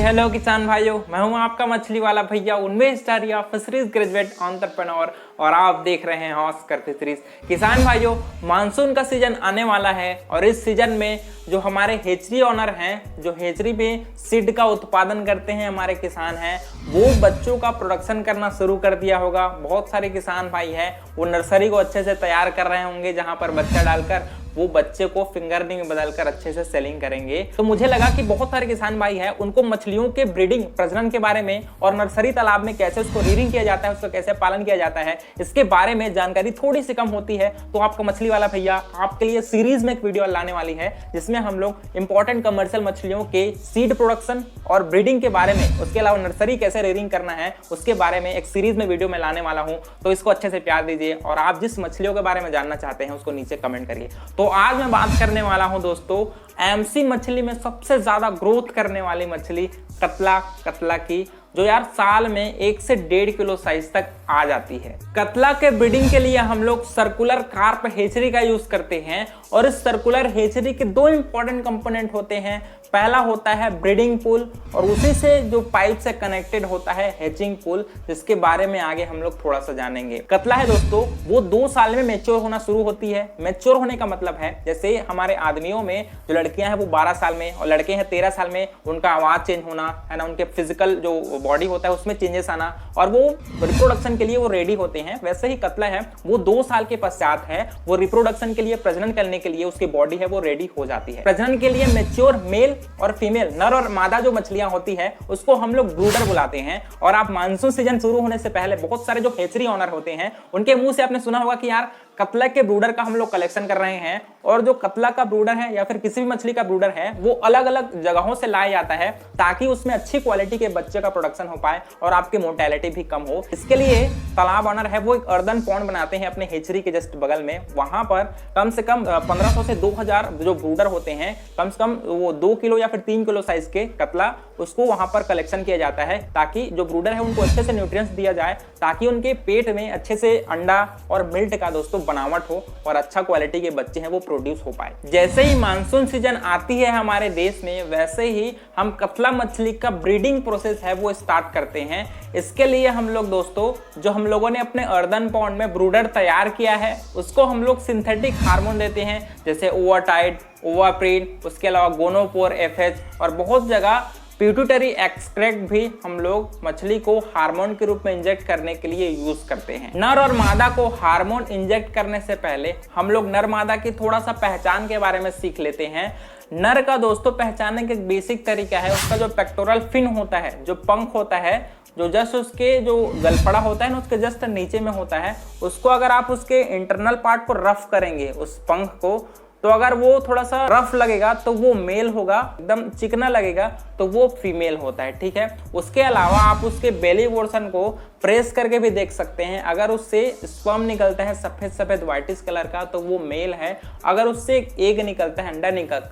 Hello किसान भाइयों, मैं हूं आपका मछली वाला भैया उन्मेष स्टारिया फिशरीज ग्रेजुएट एंटरप्रेन्योर और आप देख रहे हैं ऑस्कर फिशरीज। किसान भाइयों, मानसून का सीजन आने वाला है और इस सीजन में जो हमारे हेचरी ऑनर हैं, जो हेचरी में सीड का उत्पादन करते हैं हमारे किसान हैं, वो बच्चों का प्रोडक्शन करना शुरू कर दिया होगा। बहुत सारे किसान भाई हैं वो नर्सरी को अच्छे से तैयार कर रहे होंगे, जहां पर बच्चा डालकर वो बच्चे को फिंगरनिंग में बदलकर अच्छे से सेलिंग करेंगे। तो मुझे लगा कि बहुत सारे किसान भाई हैं, उनको मछलियों के ब्रीडिंग प्रजनन के बारे में और नर्सरी तालाब में कैसे उसको रीडिंग किया जाता है, उसका कैसे पालन किया जाता है, इसके बारे में जानकारी थोड़ी सी कम होती है। तो आपका मछली वाला भैया आपके लिए सीरीज में एक वीडियो लाने वाली है, जिसमें हम लोग इंपॉर्टेंट कमर्शियल मछलियों के सीड प्रोडक्शन और ब्रीडिंग के बारे में, उसके अलावा नर्सरी कैसे रीडिंग करना है उसके बारे में एक सीरीज में वीडियो में लाने वाला हूं। तो इसको अच्छे से प्यार दीजिए और आप जिस मछलियों के बारे में जानना चाहते हैं उसको नीचे कमेंट करिए। तो आज मैं बात करने वाला हूं दोस्तों एमसी मछली में सबसे ज्यादा ग्रोथ करने वाली मछली कतला की, जो यार साल में 1 से 1.5 किलो साइज तक आ जाती है। कतला के ब्रीडिंग के लिए हम लोग सर्कुलर कार्प हेचरी का यूज करते हैं और इस सर्कुलर हेचरी के दो इंपॉर्टेंट कंपोनेंट होते हैं। पहला होता है ब्रीडिंग पूल और उसी से जो पाइप से कनेक्टेड होता है हैचिंग पूल, जिसके बारे में आगे हम लोग थोड़ा सा जानेंगे। कतला है दोस्तों, वो 2 साल में मैच्योर होना शुरू होती है। मैच्योर होने का मतलब है जैसे हमारे आदमियों में जो लड़कियां हैं वो 12 साल में और लड़के हैं 13 साल में, उनका आवाज चेंज होना है ना, उनके फिजिकल जो बॉडी होता है उसमें चेंजेस आना और वो रिप्रोडक्शन के लिए वो रेडी होते हैं। वैसे ही कतला है वो 2 साल के पश्चात है वो रिप्रोडक्शन के लिए, प्रजनन करने के लिए उसकी बॉडी है वो रेडी हो जाती है। प्रजनन के लिए मैच्योर मेल और फीमेल, नर और मादा जो मछलियां होती है उसको हम लोग ब्रूडर बुलाते हैं। और आप मानसून सीजन शुरू होने से पहले बहुत सारे जो हेचरी ऑनर होते हैं उनके मुंह से आपने सुना होगा कि यार कतला के ब्रूडर का हम लोग कलेक्शन कर रहे हैं, और जो कतला का ब्रूडर है या फिर किसी भी मछली का ब्रूडर है वो अलग अलग जगहों से लाया जाता है ताकि उसमें अच्छी क्वालिटी के बच्चे का प्रोडक्शन हो पाए और आपकी मोर्टेलिटी भी कम हो। इसके लिए तालाब ऑनर है वो एक अर्दन पॉन्ड बनाते हैं अपने हेचरी के जस्ट बगल में। वहां पर कम से कम 1500 से 2000 जो ब्रूडर होते हैं, कम से कम वो 2 किलो या फिर 3 किलो साइज के कतला, उसको वहां पर कलेक्शन किया जाता है ताकि जो ब्रूडर है उनको अच्छे से न्यूट्रिएंट्स दिया जाए, ताकि उनके पेट में अच्छे से अंडा और मिल्क का दोस्तों बनावट हो और अच्छा क्वालिटी के बच्चे हैं वो प्रोड्यूस हो पाए। जैसे ही मानसून सीजन आती है हमारे देश में, वैसे ही हम कतला मछली का ब्रीडिंग प्रोसेस है वो स्टार्ट करते हैं। इसके लिए हम लोग दोस्तों, जो हम लोगों ने अपने अर्दन पॉन्ड में ब्रूडर तैयार किया है उसको हम लोग सिंथेटिक हार्मोन देते हैं, जैसे ओवाटाइड, ओवाप्रिन, उसके अलावा गोनोपोर, एफएच और बहुत जगह पिट्यूटरी एक्सट्रैक्ट भी हम लोग मछली को हार्मोन के रूप में इंजेक्ट करने के लिए यूज करते हैं। नर और मादा को हार्मोन इंजेक्ट करने से पहले हम लोग नर मादा की थोड़ा सा पहचान के बारे में सीख लेते हैं। नर का दोस्तों पहचानने का एक बेसिक तरीका है, उसका जो पेक्टोरल फिन होता है, जो पंख होता है, जो जस्ट उसके जो गलफड़ा होता है ना उसके जस्ट नीचे में होता है, उसको अगर आप उसके इंटरनल पार्ट को रफ करेंगे उस पंख को, तो अगर वो थोड़ा सा रफ लगेगा तो वो मेल होगा, एकदम चिकना लगेगा तो वो फीमेल होता है, ठीक है। उसके अलावा आप उसके बेली पोर्शन को प्रेस करके भी देख सकते हैं, अगर उससे स्पर्म निकलता है सफेद सफेद व्हाइटिश कलर का तो वो मेल है, अगर उससे एग निकलता है, अंडा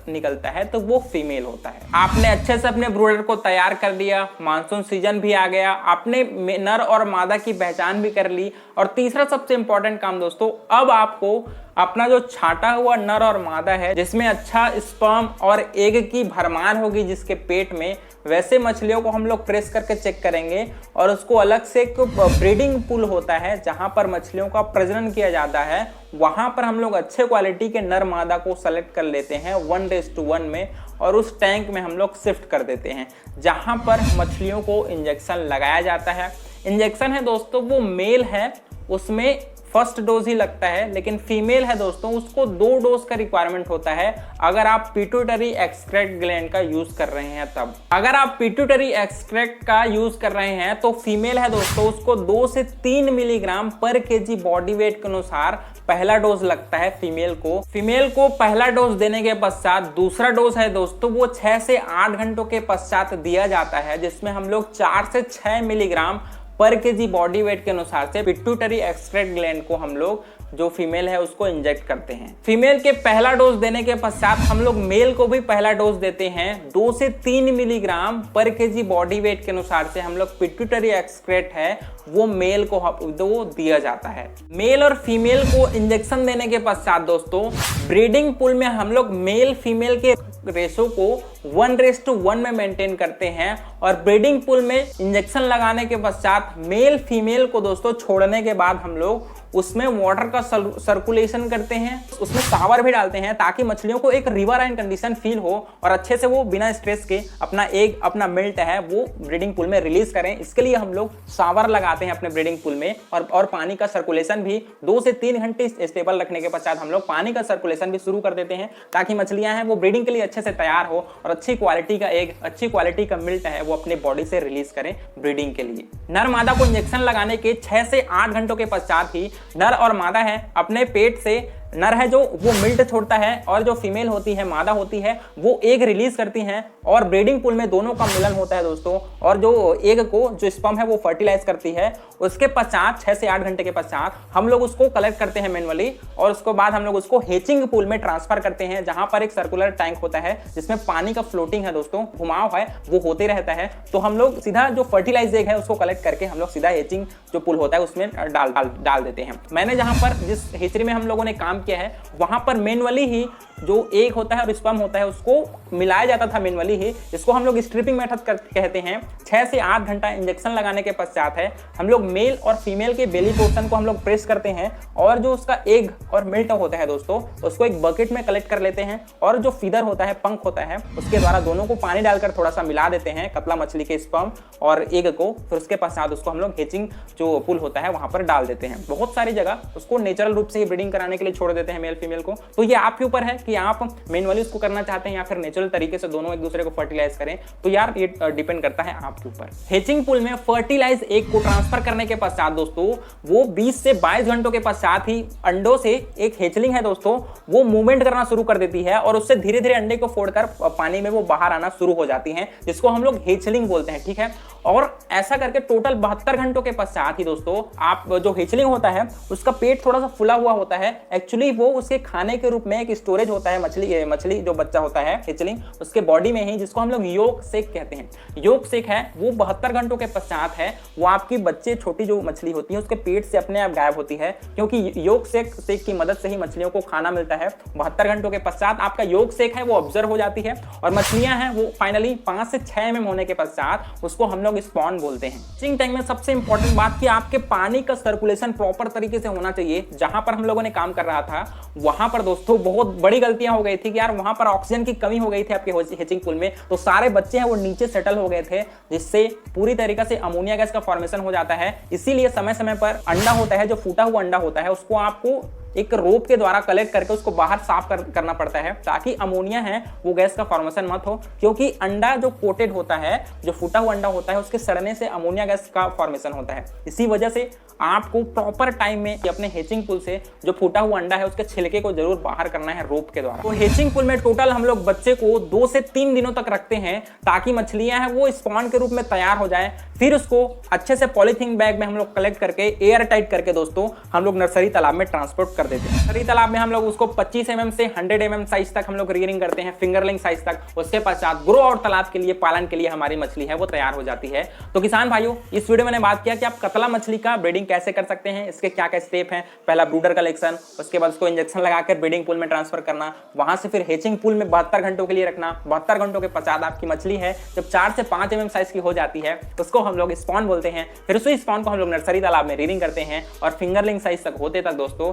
निकलता है तो वो फीमेल होता है। आपने अच्छे से अपने ब्रूडर को तैयार कर दिया, मानसून सीजन भी आ गया, आपने नर और मादा की पहचान भी कर ली, और तीसरा सबसे इंपॉर्टेंट काम दोस्तों, अब आपको अपना जो छांटा हुआ नर और मादा है जिसमें अच्छा स्पर्म और एग की भरमार होगी जिसके पेट में, वैसे मछलियों को हम लोग प्रेस करके चेक करेंगे और उसको अलग से एक ब्रीडिंग पूल होता है जहां पर मछलियों का प्रजनन किया जाता है, वहां पर हम लोग अच्छे क्वालिटी के नर मादा को सेलेक्ट कर लेते हैं 1:1 में और उस टैंक में हम लोग शिफ्ट कर देते हैं जहां पर मछलियों को इंजेक्शन लगाया जाता है। इंजेक्शन है दोस्तों वो मेल है, उसमें फर्स्ट डोज ही लगता है, लेकिन फीमेल है दोस्तों उसको 2 डोज का रिक्वायरमेंट होता है अगर आप पिट्यूटरी एक्सट्रैक्ट ग्लैंड का यूज कर रहे हैं तब। अगर आप पिट्यूटरी एक्सट्रैक्ट का यूज कर रहे हैं तो फीमेल है दोस्तों उसको 2 से 3 मिलीग्राम पर केजी बॉडी वेट के अनुसार पहला डोज लगता है फीमेल को। फीमेल को पहला डोज देने के पश्चात दूसरा डोज है दोस्तों वो 6 से 8 घंटों के पश्चात दिया जाता है, जिसमें हम लोग 4 से 6 मिलीग्राम पर केजी बॉडी वेट के अनुसार से पिट्यूटरी एक्सट्रैक्ट ग्लैंड को हम लोग जो फीमेल है उसको इंजेक्ट करते हैं। फीमेल के पहला डोज देने के पश्चात हम लोग मेल को भी पहला डोज देते हैं 2 से 3 मिलीग्राम पर केजी बॉडी वेट के अनुसार से हम लोग पिट्यूटरी एक्सक्रेट है वो मेल को वो दिया जाता है। मेल और फीमेल को इंजेक्शन देने के पश्चात दोस्तों ब्रीडिंग पूल में हम लोग मेल फीमेल के रेशो को 1:1 में मेंटेन करते हैं। और ब्रीडिंग पूल में इंजेक्शन लगाने के पश्चात मेल फीमेल को दोस्तों छोड़ने के बाद हम लोग उसमें वाटर का सर्कुलेशन करते हैं, उसमें शावर भी डालते हैं ताकि मछलियों को एक रिवराइन कंडीशन फील हो और अच्छे से वो बिना स्ट्रेस के अपना एग, अपना मिल्ट है वो ब्रीडिंग पूल में रिलीज करें। इसके लिए हम लोग शावर लगाते हैं अपने ब्रीडिंग पूल में और पानी का सर्कुलेशन भी 2 से 3 घंटे स्टेबल रखने के पश्चात हम लोग पानी का सर्कुलेशन भी शुरू कर देते हैं ताकि मछलियां हैं वो ब्रीडिंग के लिए अच्छे से तैयार हो और अच्छी क्वालिटी का एग, अच्छी क्वालिटी का मिल्ट है वो अपनी बॉडी से रिलीज करें ब्रीडिंग के लिए। नर मादा को इंजेक्शन लगाने के 6 से 8 घंटों के पश्चात ही नर और मादा है अपने पेट से, नर है जो वो मिल्ट छोड़ता है और जो फीमेल होती है, मादा होती है, वो एग रिलीज करती हैं और ब्रीडिंग पूल में दोनों का मिलन होता है दोस्तों। और जो एग को, जो स्पर्म है वो फर्टिलाइज करती है। उसके पश्चात 6 से 8 घंटे के पश्चात हम लोग उसको कलेक्ट करते हैं मैनुअली और उसके बाद हम लोग उसको हेचिंग पूल में ट्रांसफर करते हैं जहां पर एक सर्कुलर टैंक होता है जिसमें पानी का फ्लोटिंग है दोस्तों, घुमाव है वो होते रहता है। तो हम लोग सीधा जो फर्टिलाइज एग है उसको कलेक्ट करके हम लोग सीधा हेचिंग जो पूल होता है उसमें डाल देते हैं। मैंने जहां पर जिस हेचरी में हम लोगों ने काम किया है वहां पर मैनुअली ही जो एग होता है और स्पर्म होता है उसको मिलाया जाता था मैनुअली ही। इसको हम लोग स्ट्रिपिंग मेथड कहते हैं। 6 से 8 घंटा इंजेक्शन लगाने के पश्चात है हम लोग मेल और फीमेल के बेली पोर्शन को हम लोग प्रेस करते हैं और जो उसका एग और मिल्ट होता है दोस्तों उसको एक बकेट में कलेक्ट कर लेते हैं और जो फीदर होता है, पंख होता है, उसके द्वारा दोनों को पानी डालकर थोड़ा सा मिला देते हैं, कतला मछली के स्पर्म और एग को। फिर उसके पश्चात उसको हम लोग हेचिंग जो पूल होता है वहां पर डाल देते हैं। बहुत सारी जगह उसको नेचुरल रूप से ही ब्रीडिंग कराने के लिए छोड़ देते हैं मेल फीमेल को। तो ये आपके ऊपर है कि आप मैनुअली उसको करना चाहते हैं या फिर नेचुरल तरीके से दोनों एक दूसरे को फर्टिलाइज करें। तो यार ये डिपेंड करता है आपके ऊपर। हेचिंग पूल में फर्टिलाइज एग को ट्रांसफर करने के पश्चात दोस्तों वो 20 से 22 घंटों के पश्चात ही अंडों से एक हेचलिंग है दोस्तों वो मूवमेंट करना शुरू कर देती है और उससे धीरे धीरे अंडे को फोड़कर पानी में वो बाहर आना शुरू हो जाती है, जिसको हम लोग हेचलिंग बोलते हैं। ठीक है, और ऐसा करके टोटल 72 घंटों के पश्चात ही दोस्तों आप जो हेचलिंग होता है उसका पेट थोड़ा सा फुला हुआ होता है। एक्चुअली वो उसके खाने के रूप में एक स्टोरेज होता है मछली जो बच्चा होता है हेचलिंग उसके बॉडी में ही, जिसको हम लोग योग सेक कहते हैं। योग सेक है वो 72 घंटों के पश्चात है वो आपकी बच्चे छोटी जो मछली होती है उसके पेट से अपने आप गायब होती है, क्योंकि योग सेक की मदद से ही मछलियों को खाना मिलता है। 72 घंटों के पश्चात आपका योग सेक है वो ऑब्जर्व हो जाती है और मछलियां हैं वो फाइनली 5 से 6 mm होने के पश्चात उसको हम लोग स्पॉन बोलते हैं। फिशिंग टैंक में सबसे इंपॉर्टेंट बात कि आपके पानी का सर्कुलेशन प्रॉपर तरीके से होना चाहिए। जहां पर हम लोगों ने काम कर रहा था वहां पर दोस्तों बहुत बड़ी गलतियां हो गई थी कि यार वहां पर ऑक्सीजन की कमी हो गई थी आपके हेचिंग पूल में, तो सारे बच्चे हैं वो नीचे सेटल हो गए थे जिससे पूरी तरीके से अमोनिया गैस का फॉर्मेशन हो जाता है। इसीलिए समय समय पर अंडा होता है, जो फूटा हुआ अंडा होता है, उसको आपको एक रोप के द्वारा कलेक्ट करके उसको बाहर साफ करना पड़ता है ताकि अमोनिया है वो गैस का फॉर्मेशन मत हो, क्योंकि अंडा जो कोटेड होता है, जो फूटा हुआ अंडा होता है, उसके सड़ने से अमोनिया गैस का फॉर्मेशन होता है। इसी वजह से आपको प्रॉपर टाइम में अपने हेचिंग पूल से जो फूटा हुआ अंडा है उसके छिलके को जरूर बाहर करना है रोप के द्वारा। तो हेचिंग पूल में टोटल हम लोग बच्चे को 2 से 3 दिनों तक रखते हैं ताकि मछलियां हैं वो स्पॉन के रूप में तैयार हो जाए। फिर उसको अच्छे से पॉलीथीन बैग में हम लोग कलेक्ट करके एयर टाइट करके दोस्तों हम लोग नर्सरी तालाब में ट्रांसपोर्ट कर देते हैं। नर्सरी तालाब में हम लोग उसको 25 mm से 100 mm साइज तक हम लोग रियरिंग करते हैं, फिंगरलिंग साइज तक। उसके पश्चात ग्रो आउट तालाब के लिए, पालन के लिए हमारी मछली है वो तैयार हो जाती है। तो किसान भाइयों, इस वीडियो में मैंने बात किया कि आप कतला मछली का ब्रीडिंग कैसे कर सकते हैं, इसके क्या क्या स्टेप हैं। पहला ब्रूडर कलेक्शन, उसके बाद उसको इंजेक्शन लगाकर ब्रीडिंग पूल में ट्रांसफर करना, वहां से फिर हेचिंग पूल में 72 घंटों के लिए रखना। 72 घंटों के पश्चात आपकी मछली है जब 4 से 5 mm साइज की हो जाती है उसको हम लोग स्पॉन बोलते हैं। फिर उसी स्पॉन को हम लोग नर्सरी तालाब में रीडिंग करते हैं और फिंगरलिंग साइज तक होते तक दोस्तों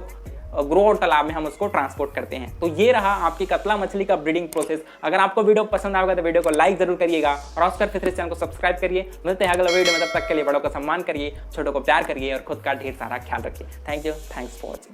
ग्रो आउट तालाब में हम उसको ट्रांसपोर्ट करते हैं। तो ये रहा आपकी कतला मछली का ब्रीडिंग प्रोसेस। अगर आपको वीडियो पसंद आएगा तो वीडियो को लाइक जरूर करिएगा और ऑस्कर फिशरीज चैनल को सब्सक्राइब करिए। मिलते हैं अगले वीडियो में, तब तक के लिए बड़ों का सम्मान करिए, छोटों को प्यार करिए और खुद का ढेर सारा ख्याल रखिए। Thank you, thanks for watching.